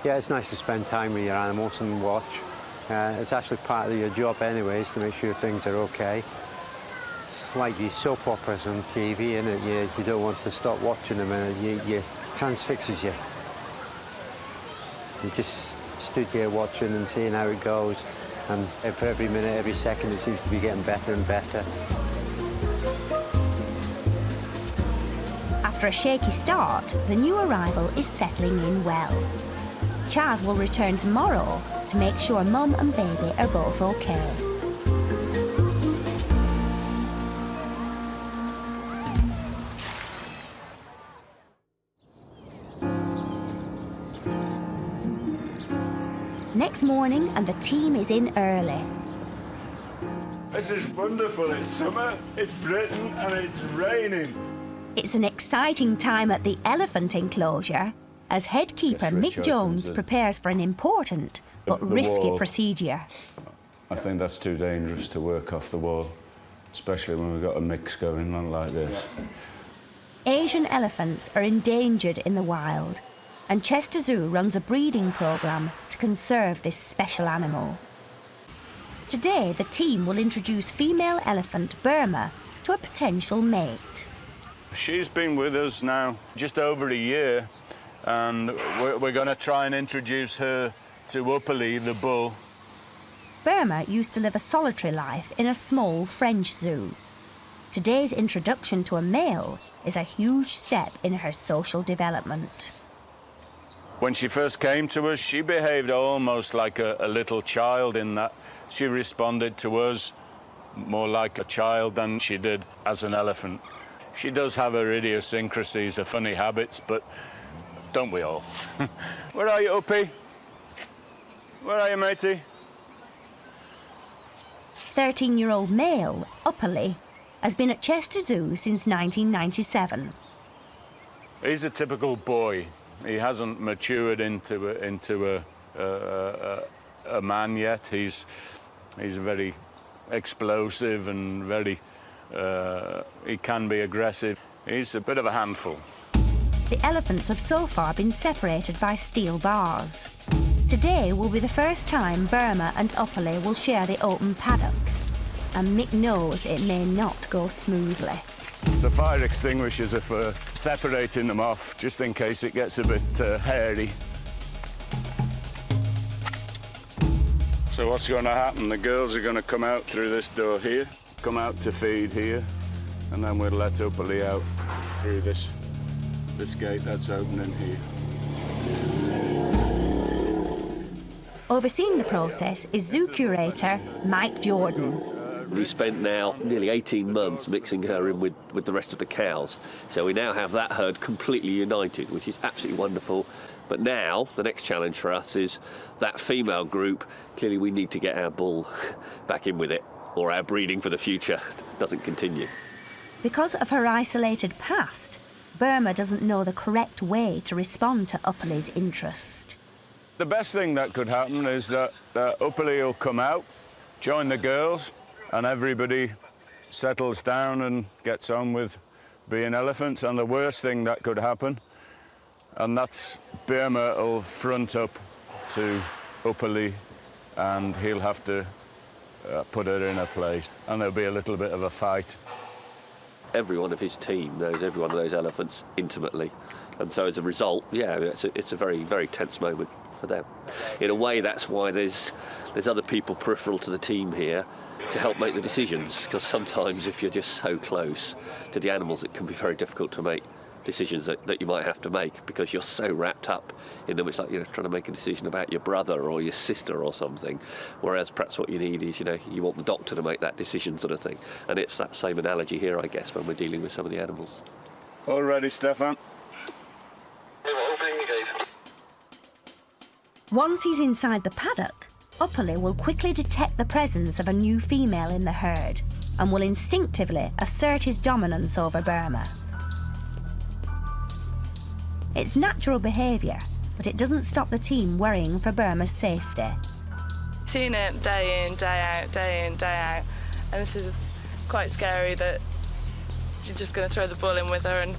yeah, it's nice to spend time with your animals and watch. It's actually part of your job anyways to make sure things are okay. It's like these soap operas on TV, innit? You don't want to stop watching them, and it transfixes you. You just stood here watching and seeing how it goes. And for every minute, every second, it seems to be getting better and better. After a shaky start, the new arrival is settling in well. Chaz will return tomorrow to make sure Mum and baby are both okay. Next morning, and the team is in early. This is wonderful. It's summer, it's Britain, and it's raining. It's an exciting time at the elephant enclosure as head keeper Mick Jones prepares for an important but risky procedure. I think that's too dangerous to work off the wall, especially when we've got a mix going on like this. Asian elephants are endangered in the wild, and Chester Zoo runs a breeding programme to conserve this special animal. Today, the team will introduce female elephant Burma to a potential mate. She's been with us now just over a year, and we're going to try and introduce her to Upperly, the bull. Burma used to live a solitary life in a small French zoo. Today's introduction to a male is a huge step in her social development. When she first came to us, she behaved almost like a little child in that she responded to us more like a child than she did as an elephant. She does have her idiosyncrasies, her funny habits, but don't we all? Where are you, Uppy? Where are you, matey? 13-year-old male, Upperly, has been at Chester Zoo since 1997. He's a typical boy. He hasn't matured into a man yet. He's very explosive and very. He can be aggressive. He's a bit of a handful. The elephants have so far been separated by steel bars. Today will be the first time Burma and Upperly will share the open paddock, and Mick knows it may not go smoothly. The fire extinguishers are for separating them off, just in case it gets a bit hairy. So what's going to happen? The girls are going to come out through this door here, come out to feed here, and then we'll let Upperly out through this gate that's opening here. Overseeing the process is zoo curator Mike Jordan. We spent now nearly 18 months mixing her in with the rest of the cows. So we now have that herd completely united, which is absolutely wonderful. But now, the next challenge for us is that female group. Clearly we need to get our bull back in with it, or our breeding for the future doesn't continue. Because of her isolated past, Burma doesn't know the correct way to respond to Upperly's interest. The best thing that could happen is that Upperly will come out, join the girls, and everybody settles down and gets on with being elephants. And the worst thing that could happen, and that's Burma will front up to Upperly, and he'll have to put her in her place, and there'll be a little bit of a fight. Every one of his team knows every one of those elephants intimately, and so as a result, yeah, it's a very, very tense moment for them. In a way, that's why there's other people peripheral to the team here to help make the decisions, because sometimes if you're just so close to the animals, it can be very difficult to make decisions that you might have to make because you're so wrapped up in them. It's like, trying to make a decision about your brother or your sister or something, whereas perhaps what you need is, you want the doctor to make that decision sort of thing. And it's that same analogy here, I guess, when we're dealing with some of the animals. All ready, Stefan? Once he's inside the paddock, Upperly will quickly detect the presence of a new female in the herd and will instinctively assert his dominance over Burma. It's natural behaviour, but it doesn't stop the team worrying for Burma's safety. Seeing it day in, day out, day in, day out, and this is quite scary that you're just going to throw the bull in with her and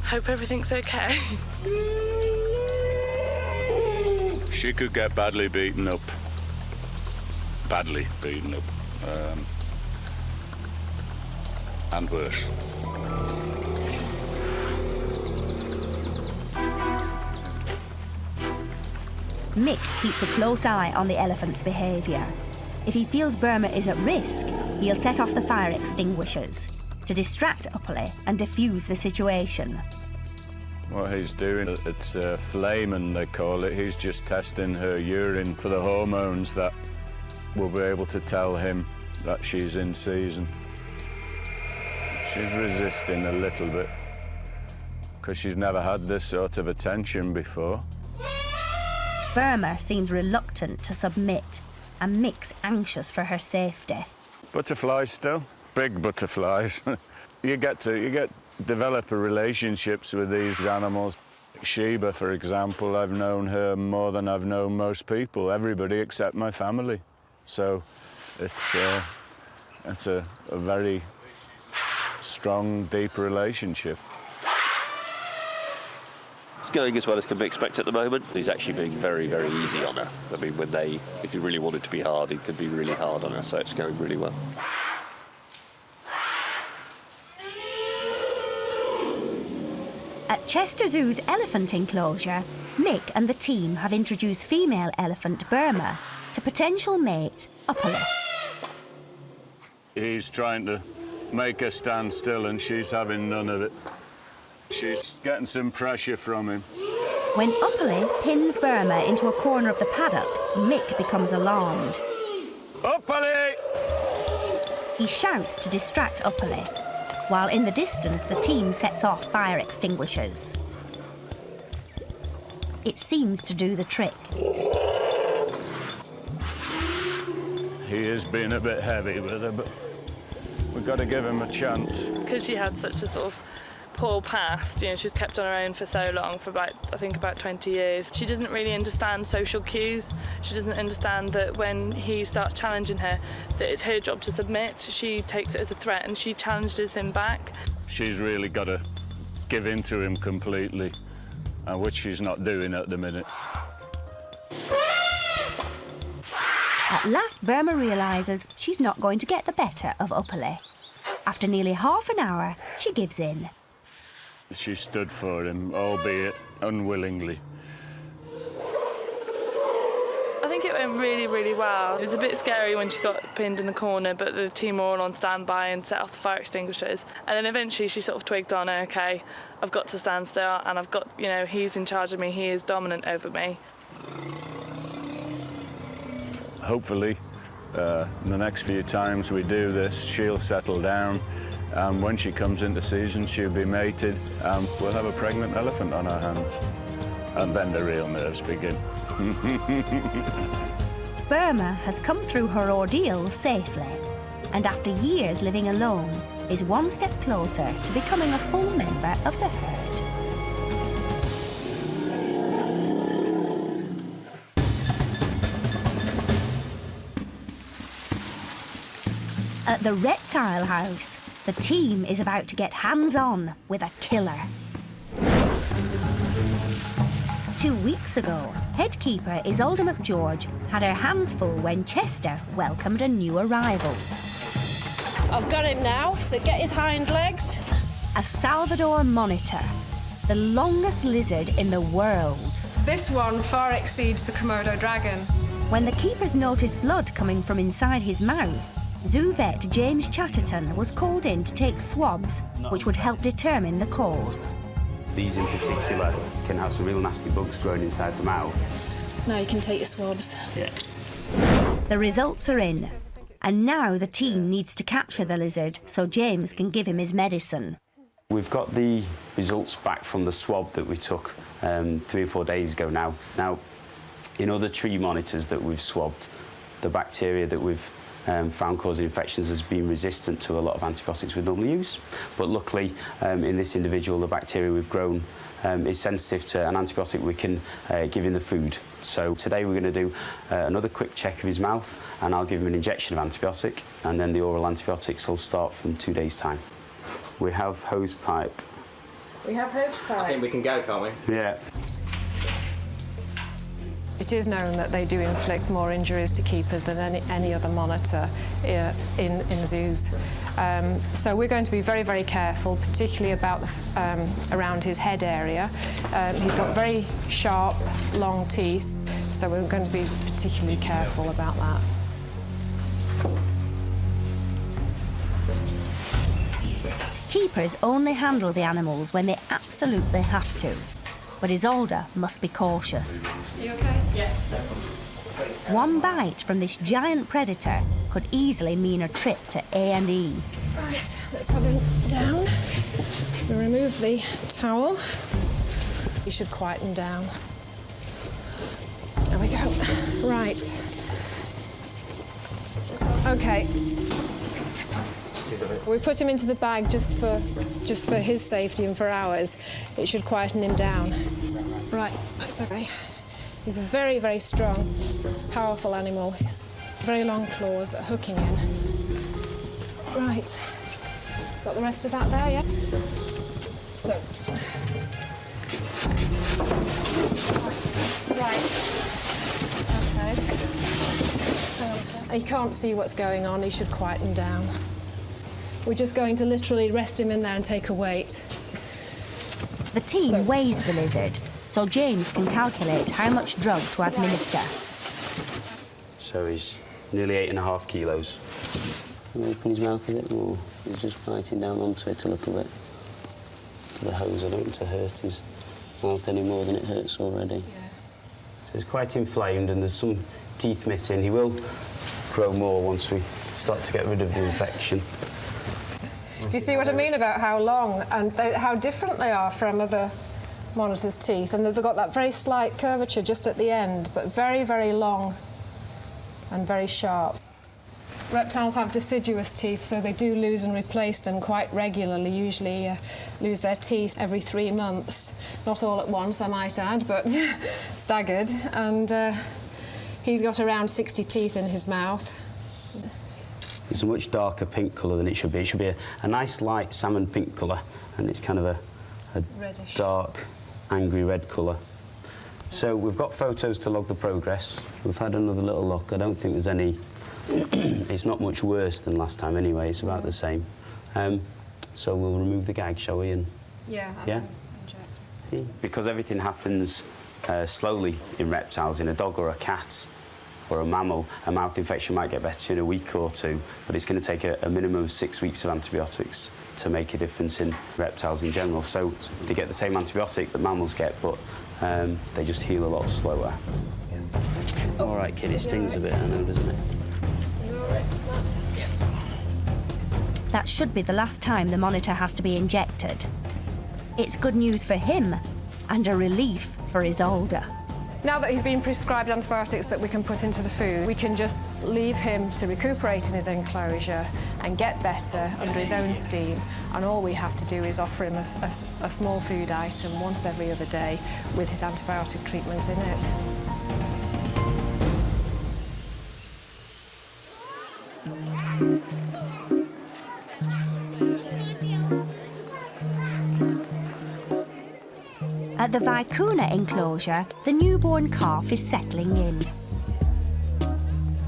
hope everything's okay. She could get badly beaten up. Badly beaten up. And worse. Mick keeps a close eye on the elephant's behaviour. If he feels Burma is at risk, he'll set off the fire extinguishers to distract Uppily and defuse the situation. What he's doing, it's flaming, they call it. He's just testing her urine for the hormones that will be able to tell him that she's in season. She's resisting a little bit because she's never had this sort of attention before. Burma seems reluctant to submit and Mick's anxious for her safety. Butterflies still, big butterflies. you develop relationships with these animals. Sheba, for example, I've known her more than I've known most people, everybody except my family. So it's a very strong, deep relationship. It's going as well as can be expected at the moment. He's actually being very, very easy on her. I mean, if he really wanted to be hard, he could be really hard on her, so it's going really well. At Chester Zoo's elephant enclosure, Mick and the team have introduced female elephant Burma to potential mate Uppily. He's trying to make her stand still and she's having none of it. She's getting some pressure from him. When Uppily pins Burma into a corner of the paddock, Mick becomes alarmed. Uppily! He shouts to distract Uppily, while in the distance the team sets off fire extinguishers. It seems to do the trick. He is being a bit heavy with her, but we've got to give him a chance. Because she had such a sort of poor past, you know, she's kept on her own for so long, for about 20 years. She doesn't really understand social cues. She doesn't understand that when he starts challenging her, that it's her job to submit. She takes it as a threat and she challenges him back. She's really got to give in to him completely, which she's not doing at the minute. At last, Burma realises she's not going to get the better of Uppily. After nearly half an hour, she gives in. She stood for him, albeit unwillingly. I think it went really, really well. It was a bit scary when she got pinned in the corner, but the team were all on standby and set off the fire extinguishers. And then eventually she sort of twigged on, OK, I've got to stand still and I've got, you know, he's in charge of me, he is dominant over me. Hopefully, in the next few times we do this, she'll settle down. When she comes into season, she'll be mated, and we'll have a pregnant elephant on our hands. And then the real nerves begin. Burma has come through her ordeal safely, and after years living alone, is one step closer to becoming a full member of the herd. At the reptile house, the team is about to get hands-on with a killer. 2 weeks ago, head keeper Isolde McGeorge had her hands full when Chester welcomed a new arrival. I've got him now, so get his hind legs. A Salvador monitor, the longest lizard in the world. This one far exceeds the Komodo dragon. When the keepers noticed blood coming from inside his mouth, zoo vet James Chatterton was called in to take swabs, which would help determine the cause. These in particular can have some real nasty bugs growing inside the mouth. Now you can take your swabs. Yeah. The results are in, and now the team needs to capture the lizard so James can give him his medicine. We've got the results back from the swab that we took 3 or 4 days ago now. Now, in other tree monitors that we've swabbed, the bacteria that we've found causing infections has been resistant to a lot of antibiotics we normally use. But luckily, in this individual, the bacteria we've grown is sensitive to an antibiotic we can give in the food. So today we're going to do another quick check of his mouth, and I'll give him an injection of antibiotic, and then the oral antibiotics will start from 2 days' time. We have hose pipe. We have hose pipe. I think we can go, can't we? Yeah. It is known that they do inflict more injuries to keepers than any other monitor in zoos. So we're going to be very, very careful, particularly about around his head area. He's got very sharp, long teeth, so we're going to be particularly careful about that. keepers only handle the animals when they absolutely have to, but Isolde must be cautious. Are you okay? Yeah. One bite from this giant predator could easily mean a trip to A&E. Right, let's have him down. We'll remove the towel. He should quieten down. There we go. Right. Okay. We put him into the bag just for his safety and for ours. It should quieten him down. Right, that's okay. He's a very, very strong, powerful animal. He's very long claws that are hooking in. Right. Got the rest of that there, yeah? So. Right. Okay. He can't see what's going on. He should quieten down. We're just going to literally rest him in there and take a weight. The team weighs the lizard, so James can calculate how much drug to administer. So he's nearly 8.5 kilos. Can you open his mouth a bit more? He's just biting down onto it a little bit. To the hose, I don't want to hurt his mouth any more than it hurts already. Yeah. So it's quite inflamed and there's some teeth missing. He will grow more once we start to get rid of the infection. Do you see what I mean about how long and how different they are from other monitor's teeth? And they've got that very slight curvature just at the end, but very, very long and very sharp. Reptiles have deciduous teeth, so they do lose and replace them quite regularly, usually lose their teeth every 3 months. Not all at once, I might add, but staggered. And he's got around 60 teeth in his mouth. It's a much darker pink colour than it should be. It should be a nice light salmon pink colour, and it's kind of a dark, angry red colour. So we've got photos to log the progress. We've had another little look. I don't think there's any... It's not much worse than last time anyway. It's about the same. So we'll remove the gag, shall we? And yeah. Because everything happens slowly in reptiles. In a dog or a cat or a mammal, a mouth infection might get better in a week or 2, but it's going to take a minimum of 6 weeks of antibiotics to make a difference in reptiles in general. So they get the same antibiotic that mammals get, but they just heal a lot slower. All right, kid, it stings a bit, I know, doesn't it? That should be the last time the monitor has to be injected. It's good news for him and a relief for Isolde. Now that he's been prescribed antibiotics that we can put into the food, we can just leave him to recuperate in his enclosure and get better under his own steam. And all we have to do is offer him a small food item once every other day with his antibiotic treatment in it. At the Vicuna enclosure, the newborn calf is settling in.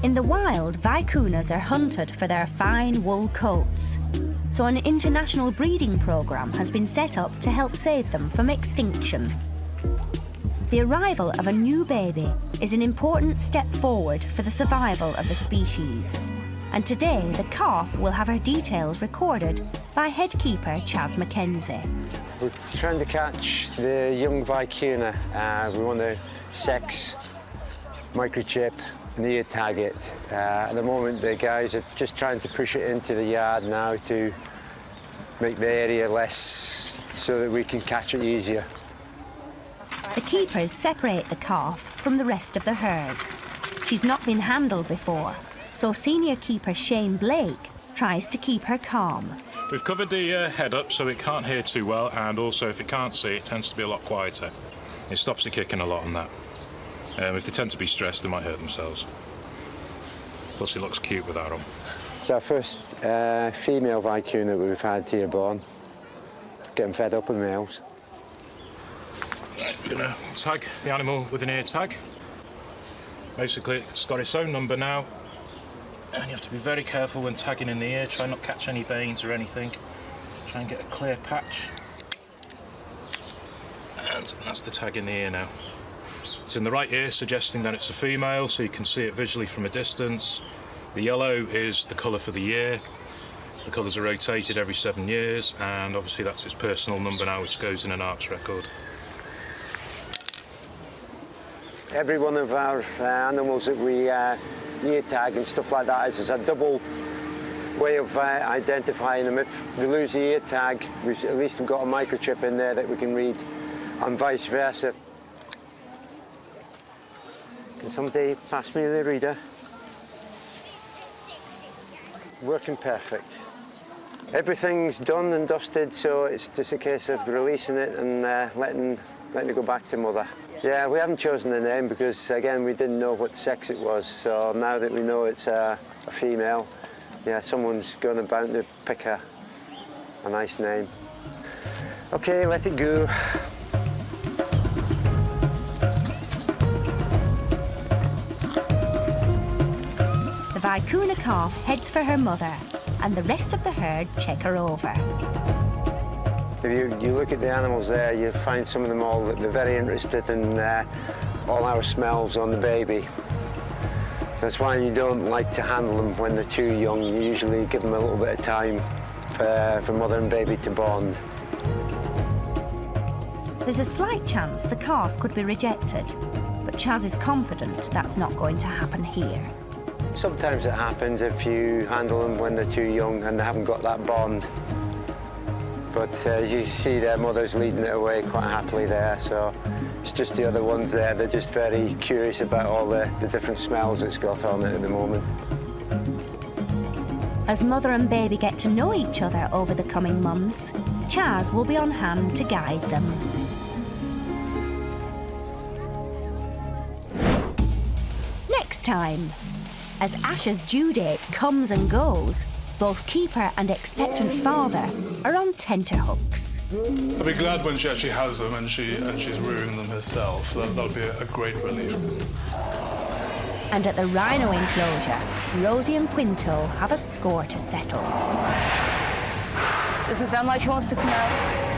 In the wild, vicunas are hunted for their fine wool coats, so an international breeding programme has been set up to help save them from extinction. The arrival of a new baby is an important step forward for the survival of the species, and today the calf will have her details recorded by head keeper Chas Mackenzie. We're trying to catch the young vicuna. We want to sex, microchip and ear tag it. At the moment, the guys are just trying to push it into the yard now to make the area less so that we can catch it easier. The keepers separate the calf from the rest of the herd. She's not been handled before, so senior keeper Shane Blake tries to keep her calm. We've covered the head up so it can't hear too well, and also if it can't see, it tends to be a lot quieter. It stops the kicking a lot on that. If they tend to be stressed, they might hurt themselves. Plus, it looks cute with that on. It's our first female vicuna that we've had here born. Getting fed up with males. Right, we're going to tag the animal with an ear tag. Basically, it's got its own number now. And you have to be very careful when tagging in the ear. Try not to catch any veins or anything. Try and get a clear patch. And that's the tag in the ear now. It's in the right ear, suggesting that it's a female, so you can see it visually from a distance. The yellow is the colour for the year. The colours are rotated every 7 years, and obviously that's his personal number now, which goes in an ARCS record. Every one of our animals that we year tag and stuff like that is a double way of identifying them. If they lose the ear tag, at least we've got a microchip in there that we can read, and vice versa. Can somebody pass me the reader? Working perfect. Everything's done and dusted, so it's just a case of releasing it and letting it go back to mother. Yeah, we haven't chosen a name because, again, we didn't know what sex it was, so now that we know it's a female, yeah, someone's bound to pick a nice name. Okay, let it go. The Vicuna calf heads for her mother, and the rest of the herd check her over. If you look at the animals there, you find some of them all that they're very interested in all our smells on the baby. That's why you don't like to handle them when they're too young. You usually give them a little bit of time for mother and baby to bond. There's a slight chance the calf could be rejected, but Chaz is confident that's not going to happen here. Sometimes it happens if you handle them when they're too young and they haven't got that bond. But you see their mother's leading it away quite happily there, so it's just the other ones there. They're just very curious about all the different smells it's got on it at the moment. As mother and baby get to know each other over the coming months, Chaz will be on hand to guide them. Next time, as Ash's due date comes and goes, both keeper and expectant father are on tenterhooks. I'll be glad when she actually has them and she's rearing them herself. That'll be a great relief. And at the rhino enclosure, Rosie and Quinto have a score to settle. Doesn't sound like she wants to come out.